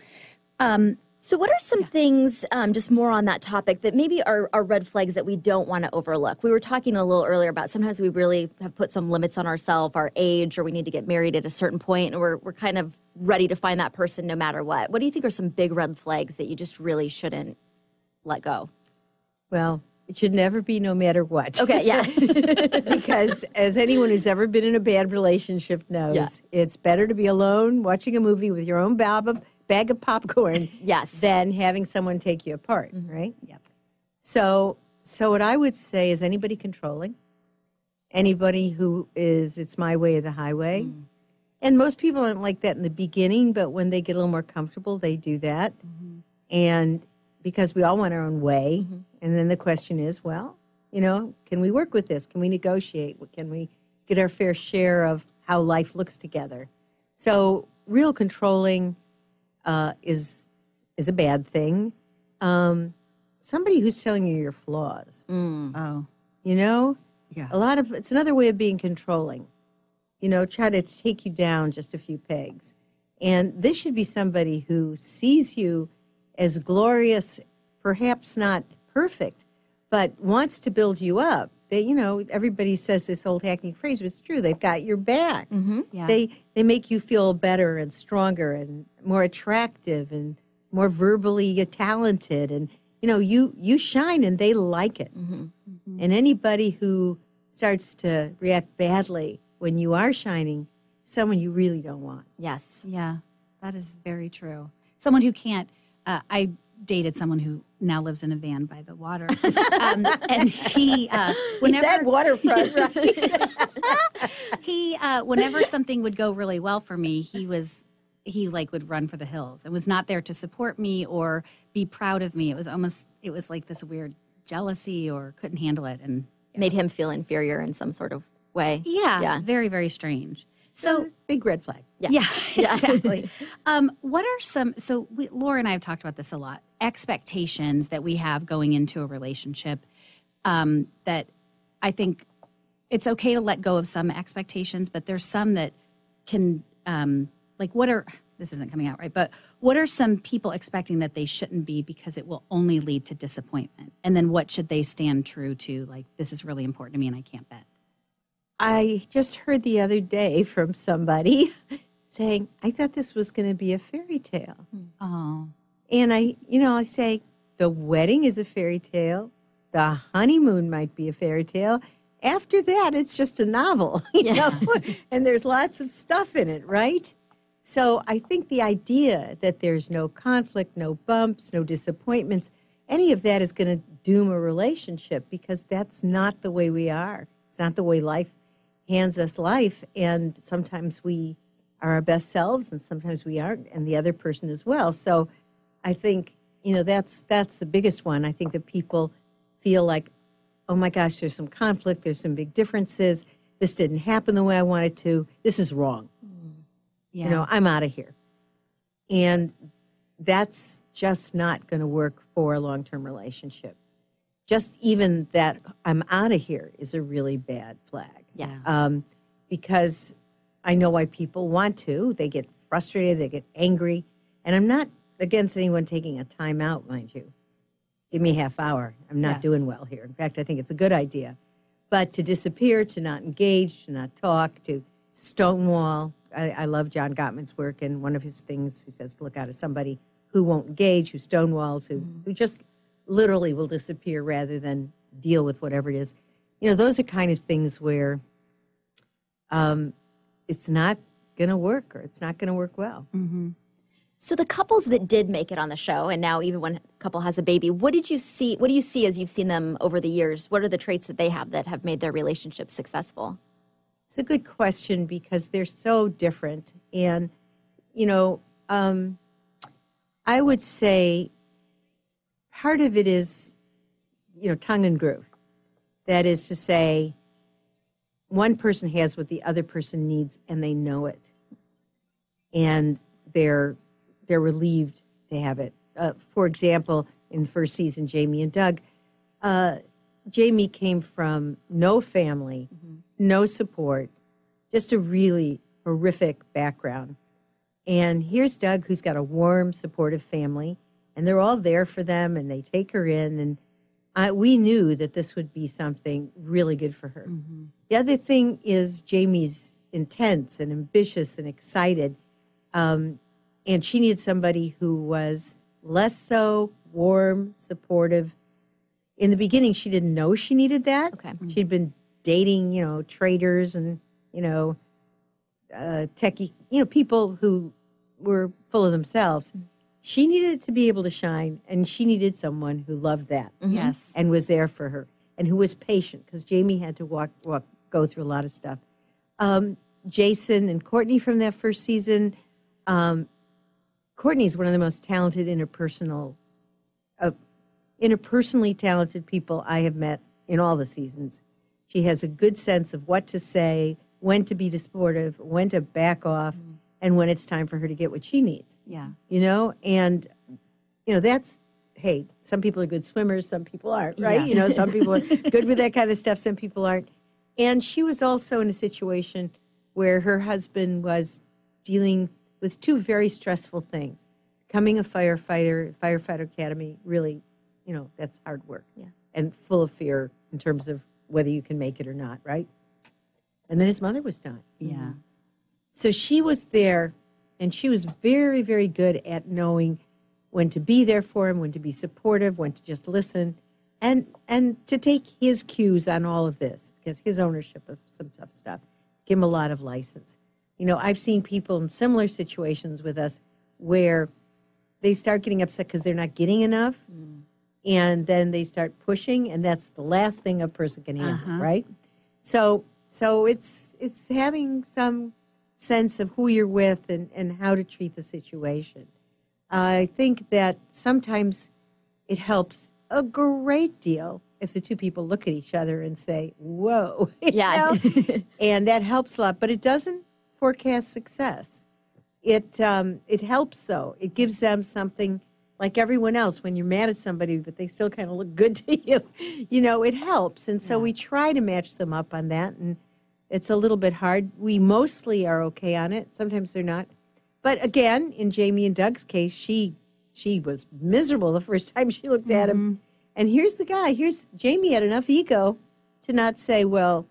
so what are some things, just more on that topic, that maybe are red flags that we don't want to overlook? We were talking a little earlier about sometimes we really have put some limits on ourselves, our age, or we need to get married at a certain point, and we're kind of ready to find that person no matter what. What do you think are some big red flags that you just really shouldn't let go? Well, it should never be no matter what. Okay, yeah. Because as anyone who's ever been in a bad relationship knows, it's better to be alone watching a movie with your own bag of popcorn than having someone take you apart, right? Yep. So what I would say is anybody controlling, anybody who is, it's my way or the highway. And most people aren't like that in the beginning, but when they get a little more comfortable, they do that. And because we all want our own way. And then the question is, well, can we work with this? Can we negotiate? Can we get our fair share of how life looks together? So real controlling is a bad thing. Somebody who's telling you your flaws. Oh. Yeah. It's another way of being controlling. Try to take you down just a few pegs. And this should be somebody who sees you as glorious, perhaps not perfect, but wants to build you up. They, everybody says this old hackneyed phrase, but it's true. They've got your back. Yeah. They make you feel better and stronger and more attractive and more verbally talented. And, you shine and they like it. And anybody who starts to react badly when you are shining, someone you really don't want. Yes. Yeah, that is very true. Someone who can't, I dated someone who now lives in a van by the water. And he, whenever... He said waterfront, right? Whenever something would go really well for me, he would run for the hills and was not there to support me or be proud of me. It was like this weird jealousy or couldn't handle it. And made him feel inferior in some sort of way. Yeah. Very, very strange. So big red flag. Yeah, exactly. What are some, Laura and I have talked about this a lot, expectations that we have going into a relationship that I think it's okay to let go of some expectations, but there's some that can, this isn't coming out right, but what are some people expecting that they shouldn't be because it will only lead to disappointment? And then what should they stand true to? Like, this is really important to me and I can't bet. I just heard the other day from somebody saying, I thought this was going to be a fairy tale. Oh. And I say, the wedding is a fairy tale. The honeymoon might be a fairy tale. After that, it's just a novel, you know, and there's lots of stuff in it, right? So I think the idea that there's no conflict, no bumps, no disappointments, any of that is going to doom a relationship because that's not the way we are. It's not the way life hands us life, and sometimes we are our best selves, and sometimes we aren't, and the other person as well. So I think, that's the biggest one. I think that people feel like, oh my gosh, there's some conflict, there's some big differences, this didn't happen the way I wanted to, this is wrong. Yeah. I'm out of here. And that's just not going to work for a long-term relationship. Just even that I'm out of here is a really bad flag. Yes. Because I know why people want to. They get frustrated, they get angry. And I'm not against anyone taking a time out, mind you. Give me a half hour. I'm not doing well here. In fact, I think it's a good idea. But to disappear, to not engage, to not talk, to stonewall. I love John Gottman's work, and one of his things, he says, to look out at somebody who won't engage, who stonewalls, who just literally will disappear rather than deal with whatever it is. Those are kind of things where it's not going to work, or it's not going to work well. Mm-hmm. So the couples that did make it on the show, and now even when a couple has a baby, what do you see as you've seen them over the years? What are the traits that they have that have made their relationship successful? It's a good question because they're so different. And, I would say part of it is, tongue and groove. That is to say, one person has what the other person needs and they know it. And they're relieved to have it. For example, in first season, Jamie and Doug, Jamie came from no family, no support, just a really horrific background. And here's Doug, who's got a warm, supportive family, and they're all there for them, and they take her in, and we knew that this would be something really good for her. Mm-hmm. The other thing is Jamie's intense and ambitious and excited, and she needed somebody who was less so, warm, supportive. In the beginning, she didn't know she needed that. Okay. She'd been dating, traders and, techie, people who were full of themselves. She needed to be able to shine, and she needed someone who loved that. Mm-hmm. Yes. And was there for her, and who was patient, because Jamie had to go through a lot of stuff. Jason and Courtney from that first season, Courtney's one of the most talented interpersonally talented people I have met in all the seasons. She has a good sense of what to say, when to be supportive, when to back off, and when it's time for her to get what she needs. Yeah. And, that's, hey, some people are good swimmers, some people aren't, right? Yeah. Some people are good with that kind of stuff, some people aren't. And she was also in a situation where her husband was dealing with two very stressful things. Becoming a firefighter academy, really, that's hard work. Yeah. And full of fear in terms of whether you can make it or not, right? And then his mother was dying. Yeah. So she was there, and she was very, very good at knowing when to be there for him, when to be supportive, when to just listen, and to take his cues on all of this, because his ownership of some tough stuff, give him a lot of license. I've seen people in similar situations with us where they start getting upset because they're not getting enough, and then they start pushing, and that's the last thing a person can handle, right? So it's having some sense of who you're with and how to treat the situation. I think that sometimes it helps a great deal if the two people look at each other and say, whoa. Yeah. And that helps a lot, but it doesn't forecast success. It helps, though. It gives them something like everyone else, when you're mad at somebody, but they still kind of look good to you, it helps. And so we try to match them up on that. And it's a little bit hard. We mostly are okay on it. Sometimes they're not. But again, in Jamie and Doug's case, she was miserable the first time she looked at him. And here's the guy. Jamie had enough ego to not say, well,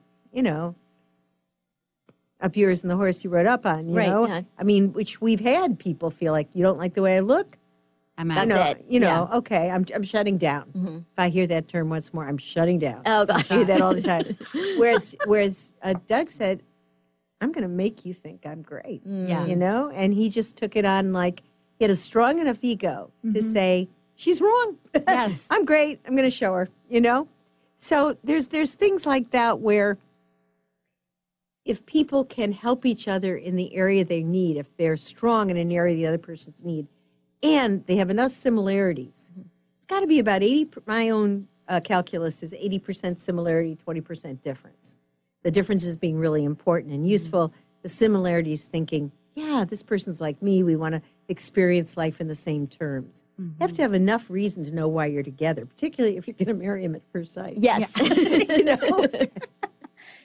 up yours and the horse you rode up on, you know? Yeah. I mean, which we've had people feel like, you don't like the way I look? I'm out. Okay, I'm shutting down. If I hear that term once more, I'm shutting down. Oh, gosh. I hear that all the time. Whereas Doug said, I'm going to make you think I'm great. Yeah. And he just took it on like he had a strong enough ego to say, she's wrong. Yes. I'm great. I'm going to show her, So there's things like that where if people can help each other in the area they need, if they're strong in an area the other person's need, and they have enough similarities, it's got to be about 80. My own calculus is 80% similarity, 20% difference. The difference is being really important and useful. The similarities thinking, yeah, this person's like me. We want to experience life in the same terms. You have to have enough reason to know why you're together, particularly if you're going to marry him at first sight. Yes.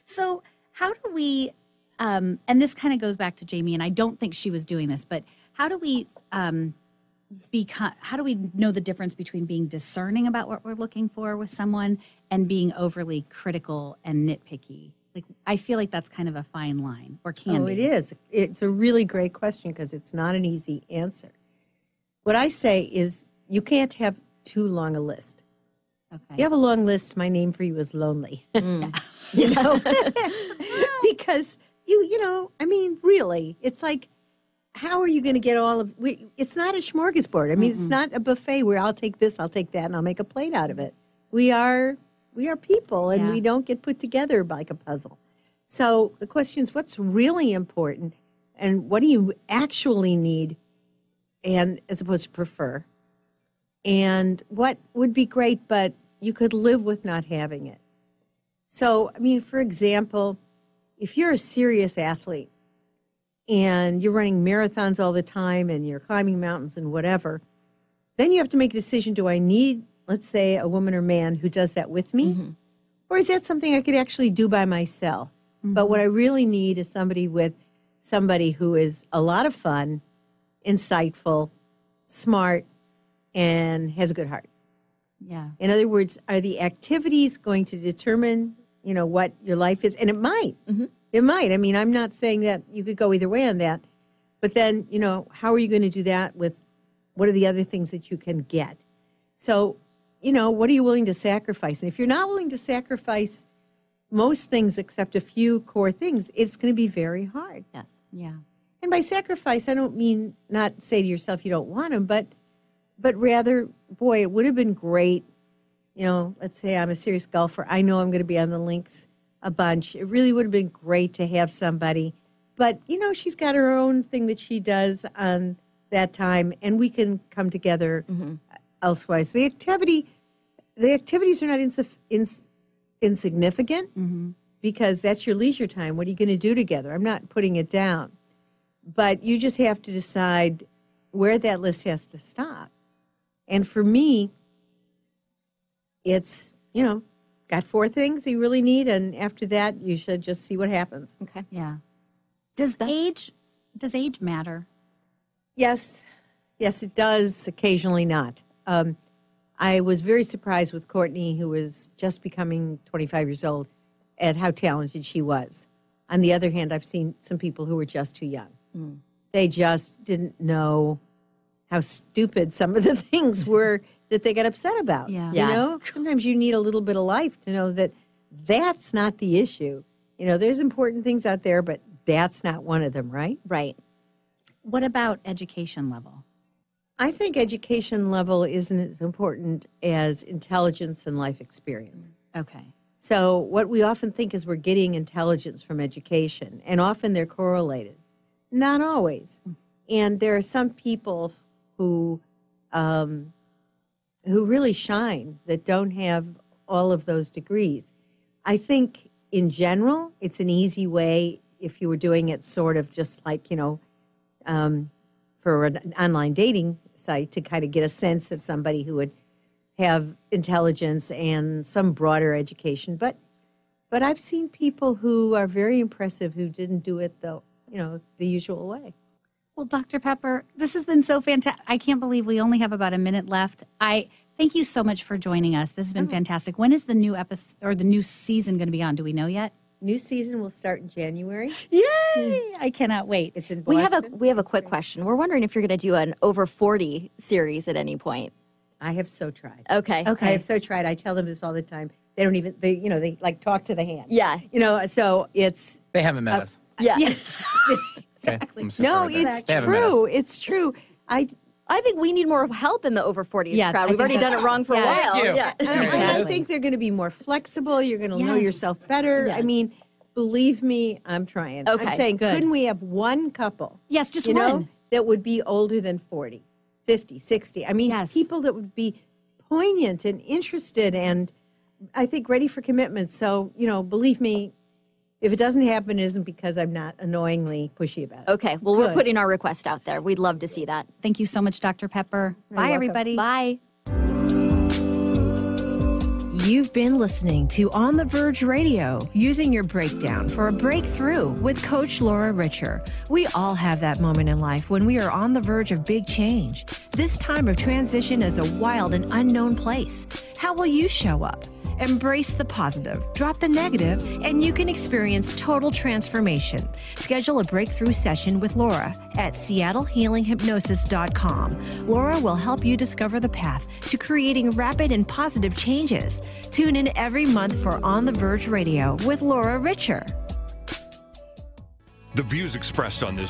So how do we, and this kind of goes back to Jamie, and I don't think she was doing this, but how do we know the difference between being discerning about what we're looking for with someone and being overly critical and nitpicky? Like, I feel like that's kind of a fine line, or can be. It is. It's a really great question because it's not an easy answer. What I say is you can't have too long a list. Okay. You have a long list, my name for you is lonely. Because I mean, really, it's like, how are you going to get all of, it's not a smorgasbord. I mean, it's not a buffet where I'll take this, I'll take that, and I'll make a plate out of it. We are people, and we don't get put together like a puzzle. So the question is, what's really important, and what do you actually need, and as opposed to prefer? And what would be great, but you could live with not having it. So, I mean, for example, if you're a serious athlete and you're running marathons all the time and you're climbing mountains and whatever, then you have to make a decision, do I need, let's say, a woman or man who does that with me? Or is that something I could actually do by myself? But what I really need is somebody who is a lot of fun, insightful, smart, and has a good heart. Yeah. In other words, are the activities going to determine, what your life is? And it might. It might. I mean, I'm not saying that you could go either way on that. But then, how are you going to do that with what are the other things that you can get? So, what are you willing to sacrifice? And if you're not willing to sacrifice most things except a few core things, it's going to be very hard. Yes. Yeah. And by sacrifice, I don't mean not say to yourself you don't want them, but rather, boy, it would have been great. Let's say I'm a serious golfer. I know I'm going to be on the links a bunch. It really would have been great to have somebody. But, she's got her own thing that she does on that time, and we can come together elsewise. The activities are not insignificant because that's your leisure time. What are you going to do together? I'm not putting it down. But you just have to decide where that list has to stop. And for me, it's, got 4 things you really need, and after that, you should just see what happens. Okay. Yeah. Does age matter? Yes. Yes, it does. Occasionally not. I was very surprised with Courtney, who was just becoming 25 years old, at how talented she was. On the other hand, I've seen some people who were just too young. They just didn't know how stupid some of the things were that they got upset about. Yeah. Sometimes you need a little bit of life to know that that's not the issue. There's important things out there, but that's not one of them, right? Right. What about education level? I think education level isn't as important as intelligence and life experience. Okay. So what we often think is we're getting intelligence from education, and often they're correlated. Not always. And there are some people who really shine that don't have all of those degrees. I think in general, it's an easy way if you were doing it sort of just like, for an online dating site to kind of get a sense of somebody who would have intelligence and some broader education. But I've seen people who are very impressive who didn't do it the usual way. Well, Dr. Pepper, this has been so fantastic. I can't believe we only have about a minute left. Thank you so much for joining us. This has been fantastic. When is the new episode or the new season going to be on? Do we know yet? New season will start in January. Yay! I cannot wait. It's in Boston. We have a quick question. We're wondering if you're going to do an over 40 series at any point. I have so tried. Okay. I have so tried. I tell them this all the time. They don't even, they like talk to the hand. Yeah. So it's. They haven't met us. Yeah. Exactly. Okay, No, it's true. It's true. I think we need more help in the over 40s crowd. We've already done it wrong for a while. Thank you. Yeah. I think they're going to be more flexible. You're going to know yourself better. Yes. I mean, believe me, I'm trying. Okay, I'm saying, good. couldn't we have one couple? Yes, just you know, one. that would be older than 40, 50, 60. I mean, people that would be poignant and interested and I think ready for commitment. So, believe me, if it doesn't happen, it isn't because I'm not annoyingly pushy about it. Okay. Well, we're putting our request out there. We'd love to see that. Thank you so much, Dr. Pepper. Bye, everybody. Bye. You've been listening to On the Verge Radio, using your breakdown for a breakthrough with Coach Laura Richer. We all have that moment in life when we are on the verge of big change. This time of transition is a wild and unknown place. How will you show up? Embrace the positive, drop the negative, and you can experience total transformation. Schedule a breakthrough session with Laura at seattlehealinghypnosis.com. Laura will help you discover the path to creating rapid and positive changes. Tune in every month for On the Verge Radio with Laura Richer. The views expressed on this